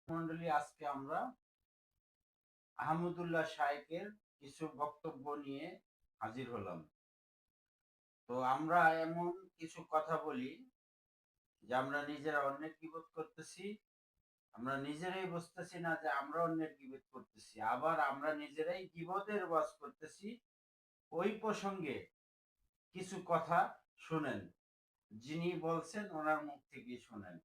মন্ডলী, আজকে আমরা আহমদুল্লাহ শাইখের কিছু বক্তব্য নিয়ে হাজির হলাম। তো আমরা এমন কিছু কথা বলি যে আমরা নিজেরা অন্যের গীবত করতেছি, আমরা নিজেরাই বুঝতেছি না যে আমরা অন্যের গীবত করতেছি, আবার আমরা নিজেরাই গীবতের ওয়াজ করতেছি। ওই প্রসঙ্গে কিছু কথা শুনেন, যিনি বলছেন ওনার মুখ থেকেই শুনেন।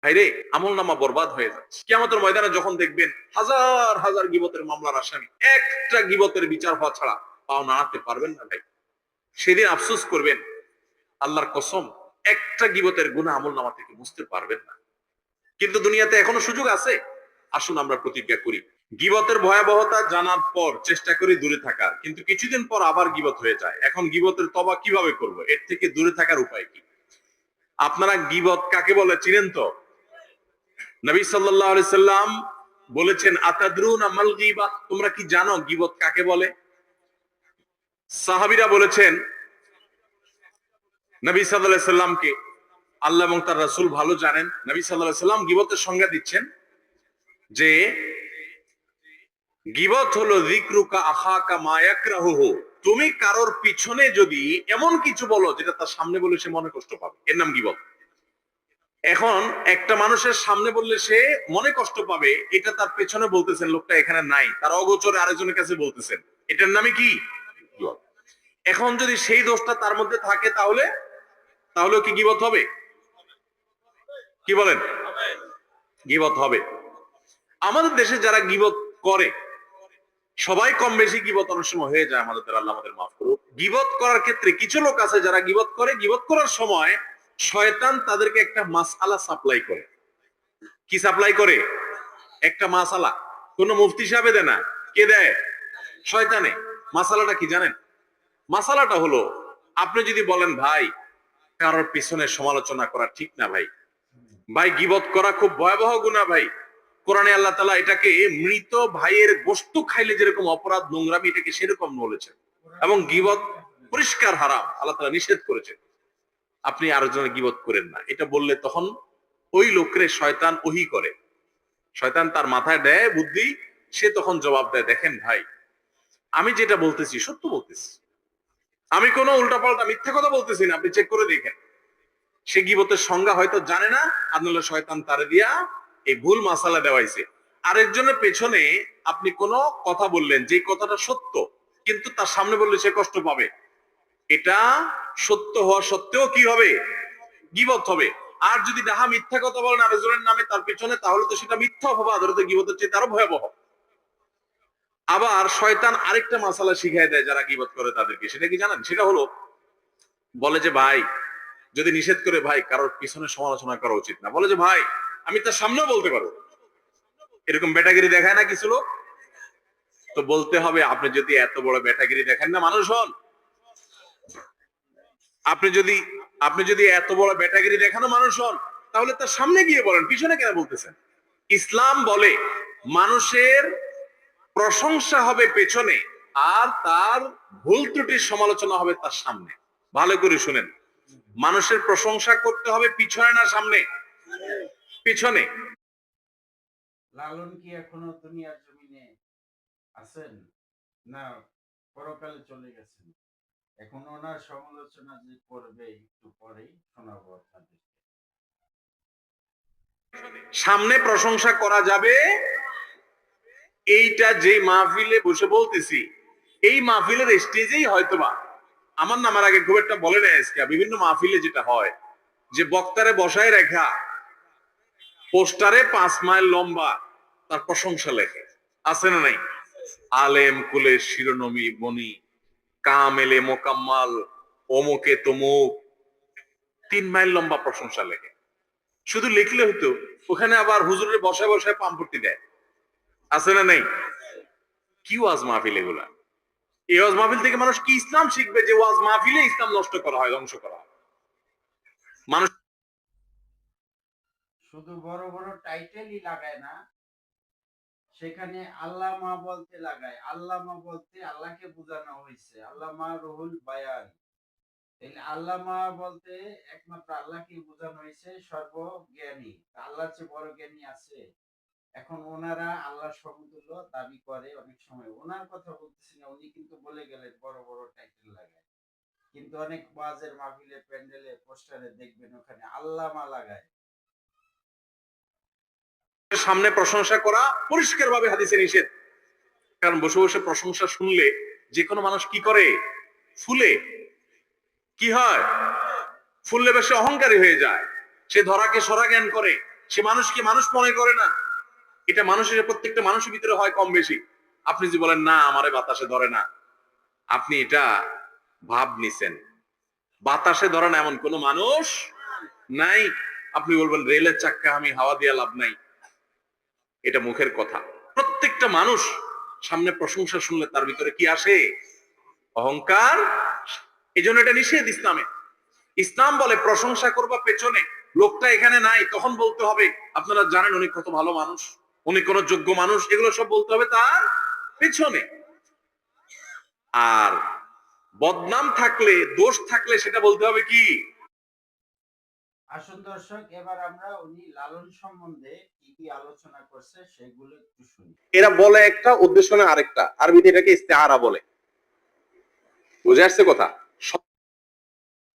ভাইরে, আমল নামা বরবাদ হয়ে যাচ্ছে। কিয়ামতের ময়দানে যখন দেখবেন হাজার হাজার গীবতের মামলার আসামি একটা গীবতের বিচার হওয়া ছাড়া পাও নাড়াতে পারবেন না ভাই, সেদিন আফসোস করবেন। আল্লাহর কসম, একটা গীবতের গুনাহ আমল নামা থেকে মুছতে পারবেন না। কিন্তু দুনিয়াতে এখনো সুযোগ আছে। আসুন আমরা প্রতিজ্ঞা করি, গীবতের ভয়াবহতা জানার পর চেষ্টা করি দূরে থাকার, কিন্তু কিছুদিন পর আবার গীবত হয়ে যায়। এখন গীবতের তওবা কিভাবে করব, এর থেকে দূরে থাকার উপায় কি? আপনারা গীবত কাকে বলে চিনেন তো? নবী সাল্লাল্লাহু আলাইহি সাল্লাম বলেছেন, আতাদরুনা মাল গীবাহ, তোমরা কি জানো গীবত কাকে বলে? সাহাবীরা বলেছেন নবী সাল্লাল্লাহু আলাইহি সাল্লামকে, আল্লাহ এবং তার রাসূল ভালো জানেন। নবী সাল্লাল্লাহু আলাইহি সাল্লাম গীবতের সংজ্ঞা দিচ্ছেন যে গীবত হলো যিকরুকা আখাকা মা ইয়াকরাহুহু, তুমি কারোর পিছনে যদি এমন কিছু বলো যেটা তার সামনে বলে সে মনে কষ্ট পাবে, এর নাম গীবত। এখন একটা মানুষের সামনে বললে সে মনে কষ্ট পাবে, এটা তার পেছনে বলতেছেন, লোকটা এখানে নাই, তার অগোচরে আরেকজনের কাছে বলতেছেন, এটার নামে কি? এখন যদি সেই দোষটা তার মধ্যে থাকে, তাহলে তাহলে কি গীবত হবে? কি বলেন? গীবত হবে। আমাদের দেশে যারা গীবত করে, সবাই কম বেশি গীবত অনেক সময় হয়ে যায়, আমাদের আল্লাহ আমাদের মাফ করুক। গীবত করার ক্ষেত্রে কিছু লোক আছে যারা গীবত করে, গীবত করার সময় শয়তান তাদেরকে একটা মাসআলা সাপ্লাই করে। কি সাপ্লাই করে? একটা মাসালা। কোন মুফতি সাহেব দেয় না, কে দেয়? শয়তানে। মাসালাটা কি জানেন? মাসালাটা হলো, আপনি যদি বলেন ভাই কারোর পিছনে সমালোচনা করা ঠিক না ভাই, ভাই গীবত করা খুব ভয়াবহ গুনাহ ভাই, কোরআনে আল্লাহ তাআলা এটাকে মৃত ভাইয়ের গোশত খাইলে যেরকম অপরাধ, নোংরামি, এটাকে সেরকম বলেছেন, এবং গীবত পরিষ্কার হারাম, আল্লাহ তাআলা নিষেধ করেছেন। আপনি আরেকজনের গীবত করেন না, এটা বললে তখন ওই লোকরে শয়তান ওহী করে, শয়তান তার মাথায় দেয় বুদ্ধি, সে তখন জবাব দেয়, দেখেন ভাই আমি যেটা বলতেছি সত্য বলতেছি, আমি কোনো উল্টাপাল্টা মিথ্যা কথা বলতেছি না, আপনি চেক করে দেখেন। সে গীবতের সংজ্ঞা হয়তো জানে না, আপনার শয়তান তারে দিয়া এই ভুল মাসালা দেওয়াইছে। আরেকজনের পেছনে আপনি কোনো কথা বললেন, যে কথাটা সত্য, কিন্তু তার সামনে বললে সে কষ্ট পাবে, এটা সত্য হওয়া সত্ত্বেও কি হবে? গীবত হবে। আর যদি ডাহা মিথ্যা কথা বলেন আরেকজনের নামে তার পেছনে, তাহলে তো সেটা মিথ্যা অপবাদ, ওটা তো গীবতের চেয়ে আরো ভয়াবহ। আবার শয়তান আরেকটা মাসালা শিখাই দেয় যারা গীবত করে তাদেরকে, সেটা কি জানেন? সেটা হলো, বলে যে ভাই যদি নিষেধ করে, ভাই কারোর পিছনে সমালোচনা করা উচিত না, বলে যে ভাই আমি তার সামনেও বলতে পারবো, এরকম বেটাগিরি দেখায় না কিছু লোক? তো বলতে হবে, আপনি যদি এত বড় বেটাগিরি দেখেন না মানুষ হন, আপনি যদি আপনি যদি এত বড় বেটাগিরি দেখানো মানুষ হন, তাহলে তার সামনে গিয়ে বলেন, পিছনে কেন বলতেছেন? ইসলাম বলে মানুষের প্রশংসা হবে পেছনে, আর তার ভুল ত্রুটির সমালোচনা হবে তার সামনে। ভালো করে শুনেন, মানুষের প্রশংসা করতে হবে পিছনে না সামনে? পিছনে। লালন কি এখনো দুনিয়ার জমিনে আছেন, না পরকালে চলে গেছেন? এখন ওনার সমালোচনা যে করবে একটু পরেই শোনাবো আপনাদের। সামনে প্রশংসা করা যাবে, এইটা যে মাহফিলে বসে বলতেছি, এই মাহফিলের স্টেজেই হয়তোবা আমার নামের আগে খুব একটা বলে নেয় আজকে, বিভিন্ন মাহফিলে যেটা হয় যে বক্তারে বসায় রেখা পোস্টারে 5 মাইল লম্বা তার প্রশংসা লেখে, আছে না নাই? আলেম কুলের শিরোনমি বনি, কামেলে মোকাম্মাল, অমুকে তমুক, 3 মাইল লম্বা প্রশংসা লেখে। শুধু লিখলে হতো, ওখানে আবার হুজুরের বসায় বসায় পাম্পটি দেয়, আছে না নাই? কি ওয়াজ মাহফিল এগুলা? এই ওয়াজ মাহফিল থেকে মানুষ কি ইসলাম শিখবে যে ওয়াজ মাহফিলে ইসলাম নষ্ট করা হয়, ধ্বংস করা হয়? মানুষ শুধু বড় বড় টাইটেলই লাগায় না, সেখানে আল্লামা বলতে লাগায়। আল্লামা বলতে আল্লাহকে বোঝানো হয়েছে, আল্লামা রুহুল বায়ান। তাহলে আল্লামা বলতে একমাত্র আল্লাহকেই বোঝানো হয়েছে সর্বজ্ঞানী। আল্লাহর চেয়ে বড় জ্ঞানী আছে? এখন ওনারা আল্লাহর সমতুল্য দাবি করে অনেক সময়। ওনার কথা বলতেছি না, উনি কিন্তু বলে গেলেন বড় বড় টাইটেল লাগায়। কিন্তু অনেক ওয়াজের মাহফিলে, প্যান্ডেলে, পোস্টারে দেখবেন ওখানে আল্লামা লাগায়। সামনে প্রশংসা করা পরিষ্কারভাবে হাদিসে নিষেধ। কারণ বসে বসে প্রশংসা শুনলে যে কোনো মানুষ কি করে? ফুলে। কি হয়? ফুললে বেশি অহংকারী হয়ে যায়। সে ধরাকে সরা জ্ঞান করে, সে মানুষকে মানুষ মনে করে না। এটা মানুষের, প্রত্যেকটা মানুষের ভিতরে হয় কম বেশি। আপনি যে বলেন না আমারে বাতাসে ধরে না, আপনি এটা ভাব নিছেন। বাতাসে ধরে না এমন কোন মানুষ নাই। আপনি বলবেন রেলের চাক্কা আমি হাওয়া দিয়ে লাভ নাই, এটা মুখের কথা। প্রত্যেকটা মানুষ সামনে প্রশংসা শুনলে তার ভিতরে কি আসে? অহংকার। এই জন্য এটা নিষেধ ইসলামে। ইসলাম বলে প্রশংসা করবা পেছনে, লোকটা এখানে নাই তখন বলতে হবে আপনারা জানেন উনি কত ভালো মানুষ, উনি কোন যোগ্য মানুষ, এগুলো সব বলতে হবে তার পেছনে। আর বদনাম থাকলে, দোষ থাকলে সেটা বলতে হবে কি? আসুন দর্শক, এবার আমরা উনি লালন সম্বন্ধে কি কি আলোচনা করছে সেগুলো একটু শুনি। এরা বলে একটা, উদ্দেশ্য না আরেকটা। আরবিতে এটাকে ইস্তেআরা বলে। বুঝে আসছে কথা?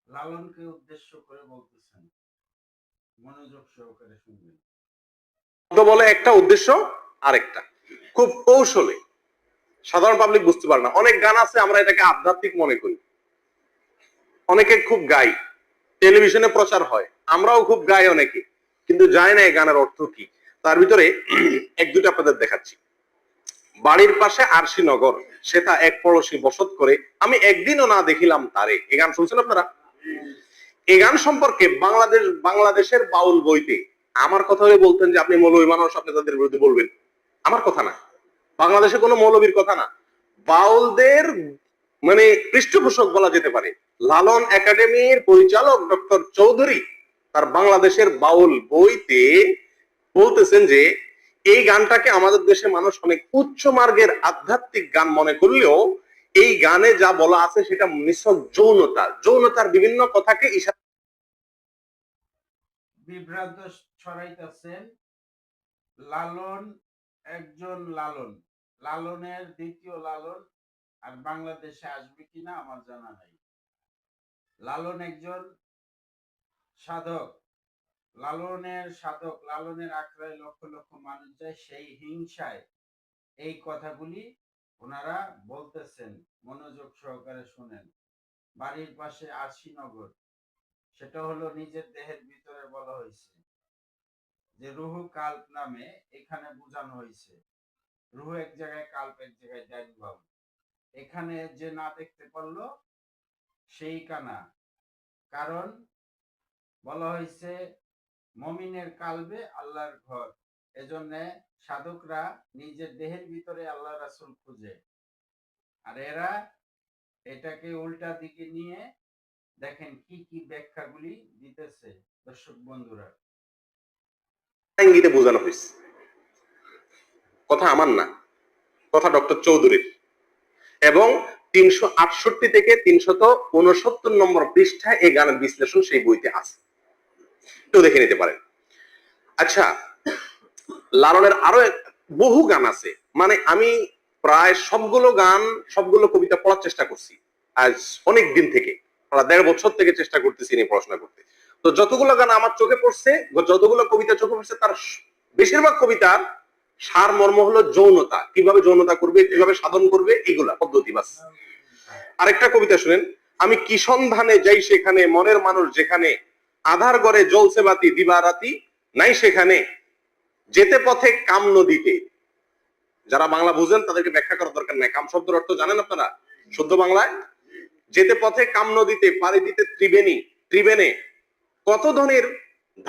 লালনকে উদ্দেশ্য করে বলতেছেন, মনোযোগ সহকারে শুনবেন। বলে একটা, উদ্দেশ্য আরেকটা। খুব কৌশলে, সাধারণ পাবলিক বুঝতে পারে না। অনেক গান আছে আমরা এটাকে আধ্যাত্মিক মনে করি, অনেকে খুব গাই, টেলিভিশনে প্রচার হয়, আমরাও খুব গাই অনেকে, কিন্তু জানি না এই গানের অর্থ কি। তার ভিতরে এক দুটো আপনাদের দেখাচ্ছি। বাড়ির পাশে আরশি নগর, সেটা এক পড়শি বসত করে, আমি একদিনও না দেখিলাম তারে। এই গান শুনছেন আপনারা? এই গান সম্পর্কে বাংলাদেশের বাউল বইতে আমার কথা হলে বলতেন যে আপনি মৌলবী মানুষ, আপনি তাদের বিরুদ্ধে বলবেন। আমার কথা না, বাংলাদেশে কোনো মৌলবীর কথা না, বাউলদের মানে পৃষ্ঠপোষক বলা যেতে পারে লালন একাডেমির পরিচালক ডক্টর চৌধুরী তার বাংলাদেশের বাউল বইতে বলতেছেন যে এই গানটাকে আমাদের দেশে মানুষ অনেক উচ্চ মার্গের আধ্যাত্মিক গান মনে করলেও এই গানে যা বলা আছে সেটা নিছক যৌনতা, যৌনতার বিভিন্ন কথাকে ইশারা। বিভ্রান্ত ছড়াইতেছেন। লালন একজন লালন, লালনের দ্বিতীয় লালন আর বাংলাদেশে আসবে কিনা আমার জানা নাই। লালন একজন সাধক, লালনের সাধক, লালনের আখড়ায় লক্ষ লক্ষ মানুষ যায়, সেই হিংসায় এই কথাগুলি ওনারা বলতেছেন। মনোযোগ সহকারে শুনেন। বাড়ির পাশে আশিনগর, সেটা হলো নিজের দেহের ভিতরে বলা হয়েছে। যে রুহু কাল্প নামে এখানে বোঝানো হয়েছে। রুহু এক জায়গায়, কাল্প এক জায়গায়, ডাইন বাম। এখানে যে না দেখতে পারলো সেই কানা। কারণ বলা হয়েছে মমিনের কালবে আল্লাহর ঘর। এজন্য সাধকরা নিজের দেহের ভিতরে আল্লাহ রাসূল খুঁজে। আর এরা এটাকে উল্টা দিকে নিয়ে দেখেন কি কি ব্যাখ্যাগুলি দিতেছে দর্শক বন্ধুরা। ইঙ্গিতে বোঝানো হয়েছে। কথা আমার না, কথা ডক্টর চৌধুরীর। এবং 368 থেকে 369 নম্বর পৃষ্ঠায় এই গানের বিশ্লেষণ সেই বইতে আছে, একটু দেখে নিতে পারেন। আচ্ছা, লালনের আরো বহু গান আছে, মানে আমি প্রায় সবগুলো গান, সবগুলো কবিতা পড়ার চেষ্টা করছি আজ অনেক দিন থেকে, প্রায় 1.5 বছর থেকে চেষ্টা করতেছি নিয়ে পড়াশোনা করতে। তো যতগুলো গান আমার চোখে পড়ছে, যতগুলো কবিতা চোখে পড়ছে, তার বেশিরভাগ কবিতার সার মর্ম হলো যৌনতা, কিভাবে যৌনতা করবে, কিভাবে সাধন করবে, এইগুলা পদ্ধতি বাস। আরেকটা কবিতা শুনেন, আমি কি সন্ধানে যাই সেখানে, মনের মানুষ যেখানে, আধার ঘরে জ্বলছে বাতি দিবারাতি নাই সেখানে, যেতে পথে কাম নদীতে। যারা বাংলা বুঝেন তাদেরকে ব্যাখ্যা করার দরকার নাই, কাম শব্দের অর্থ জানেন আপনারা শুদ্ধ বাংলায়? যেতে পথে কাম নদীতে, পাড়ি দিতে ত্রিবেণী, ত্রিবেণে কত ধনের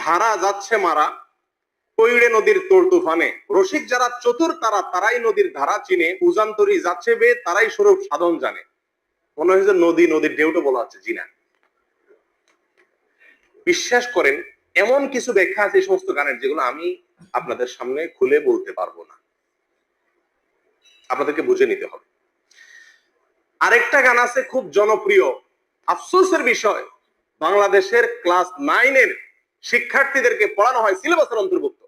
ধারা যাচ্ছে মারা, কৈড়ে নদীর তোর তুফানে। রসিক যারা চতুর তারা, তারাই নদীর ধারা চিনে, উজান্তরি যাচ্ছে বে তারাই স্বরূপ সাধন জানে। মনে হয় যে নদী, নদীর ঢেউটা বলা হচ্ছে, জি না। বিশ্বাস করেন এমন কিছু ব্যাখ্যা আছে এই সমস্ত গানের যেগুলো আমি আপনাদের সামনে খুলে বলতে পারবো না, আপনাদেরকে বুঝে নিতে হবে। আরেকটা গান আছে খুব জনপ্রিয়, আফসোসের বিষয়, বাংলাদেশের ক্লাস 9 এর শিক্ষার্থীদেরকে পড়ানো হয় সিলেবাসের অন্তর্ভুক্ত।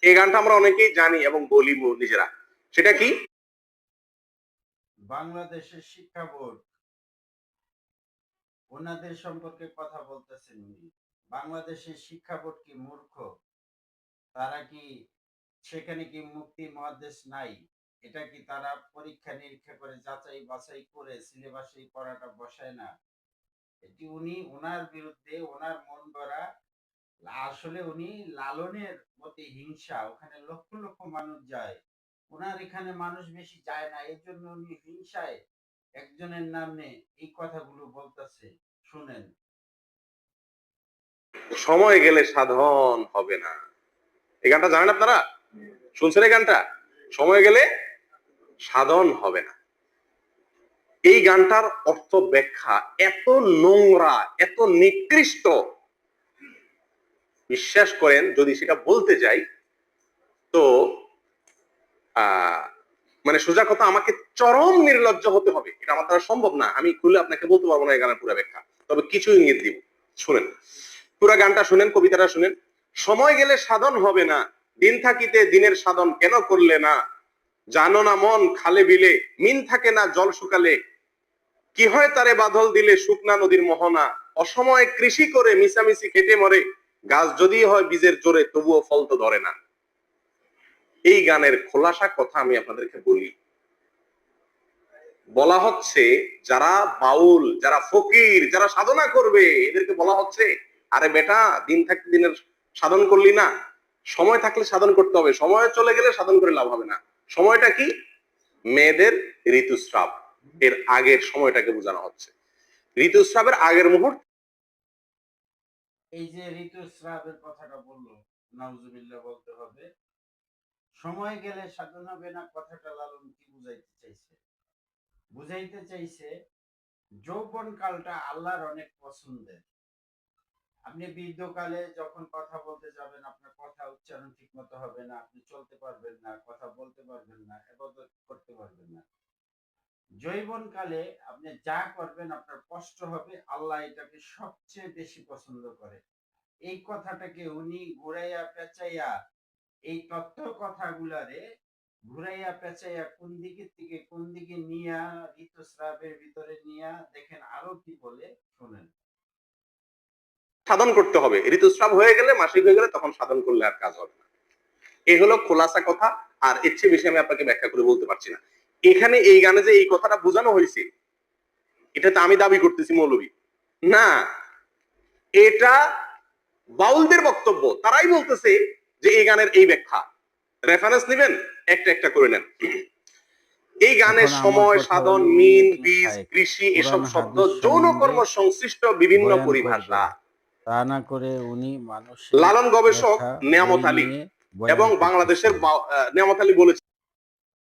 এই গানটা আমরা অনেকেই জানি এবং বলি নিজেরা। সেটা কি? বাংলাদেশের শিক্ষা বোর্ড, ওনাদের সম্পর্কে কথা বলতেছেন উনি। বাংলাদেশের শিক্ষা বোর্ড কি মূর্খ? তারা কি সেখানে কি মুফতি মুহাদ্দিস নাই? এটা কি তারা পরীক্ষা নিরীক্ষা করে যাচাই বাছাই করে সিলেবাসে পড়াটা বসায় না? এটি উনি ওনার বিরুদ্ধে ওনার মন গড়া, আসলে উনি লালনের প্রতি হিংসা, ওখানে লক্ষ লক্ষ মানুষ যায়, ওনার এখানে মানুষ বেশি যায় না, এই জন্য উনি হিংসায় একজনের নামে এই কথাগুলো বলতেছে। শুনেন। সময় গেলে সাধন হবে না। এই গানটা জানেন আপনারা? শুনছেন এই গানটা? সময় গেলে সাধন হবে না। এই গানটার অর্থ ব্যাখ্যা এত নোংরা, এত নিকৃষ্ট, বিশ্বাস করেন যদি সেটা বলতে যাই তো মানে সোজা কথা, আমাকে চরম নির্লজ্জ হতে হবে। এটা আমার দ্বারা সম্ভব না, আমি খুলে আপনাকে বলতে পারবো না এই গানের পুরো ব্যাখ্যা। তবে কিছু ইঙ্গিত দিব, শুনেন। পুরো গানটা শুনেন, কবিতাটা শুনেন। সময় গেলে সাধন হবে না, দিন থাকিতে দিনের সাধন কেন করলে না? জানো না মন খালে বিলে মিন থাকে না জল শুকালে, কি হয় তারে বাদল দিলে শুকনা নদীর মোহনা, অসময়ে কৃষি করে মিশামিশি খেটে মরে, গাছ যদি হয় বীজের জোরে তবুও ফল তো ধরে না। এই গানের খোলাসা কথা আমি আপনাদেরকে বলি। বলা হচ্ছে যারা বাউল, যারা ফকির, যারা সাধনা করবে, এদেরকে বলা হচ্ছে আরে বেটা, দিন থাকতে দিনের সাধন করলি না, সময় থাকলে সাধন করতে হবে, সময় চলে গেলে সাধন করে লাভ হবে না। সময়টা কি? মেয়েদের ঋতুস্রাব, এর আগের সময়টাকে বোঝানো হচ্ছে। ঋতুস্রাবের আগের মুহূর্ত। এই যে ঋতুস্রাবের কথাটা বললো, নাউজুবিল্লাহ বলতে হবে। সময় গেলে সাধন হবে না কথাটা লালন কি বুঝাইতে চাইছে? বুঝাইতে চাইছে যৌবন কালটা আল্লাহর অনেক পছন্দের। আপনি বৃদ্ধকালে যখন কথা বলতে যাবেন, আপনার কথা উচ্চারণ ঠিক মতো হবে না, আপনি চলতে পারবেন না, কথা বলতে পারবেন না, ইবাদত করতে পারবেন না। যৌবন কালে আপনি যা করবেন আপনার কষ্ট হবে, আল্লাহ এটাকে সবচেয়ে বেশি পছন্দ করে। এই কথাটাকে উনি ঘুরাইয়া পেঁচাইয়া, এই তত্ত্ব কথাগুলারে ঘুরাইয়া পেঁচাইয়া কোন দিকে থেকে কোন দিকে নিয়া ঋতুস্রাবের ভিতরে নিয়া দেখেন আরো কি বলে, শুনেন। সাধন করতে হবে, ঋতুস্রাব হয়ে গেলে, মাসিক হয়ে গেলে তখন সাধন করলে আর কাজ হবে না। এই হলো খোলাসা কথা। আর এর চেয়ে বেশি আমি আপনাকে ব্যাখ্যা করে বলতে পারছি না। এখানে এই গানে যে এই কথাটা বোঝানো হয়েছে, এটা তো আমি দাবি করতেছি মৌলবী না, এটা বাউলদের বক্তব্য। তারাই বলতেছে যে এই গানের এই ব্যাখ্যা। রেফারেন্স নেবেন, একটা একটা করে নেন। এই গানের সময়, সাধন, মিন, বীজ, কৃষি এসব শব্দ যৌন কর্ম সংশ্লিষ্ট বিভিন্ন পরিভাষা। তা না করে উনি মানুষের লালন গবেষক লেখা নেয়ামত বই আলী নিয়ে বয়ান এবং বাংলাদেশের করতেছেন। নেয়ামত আলী বলেছেন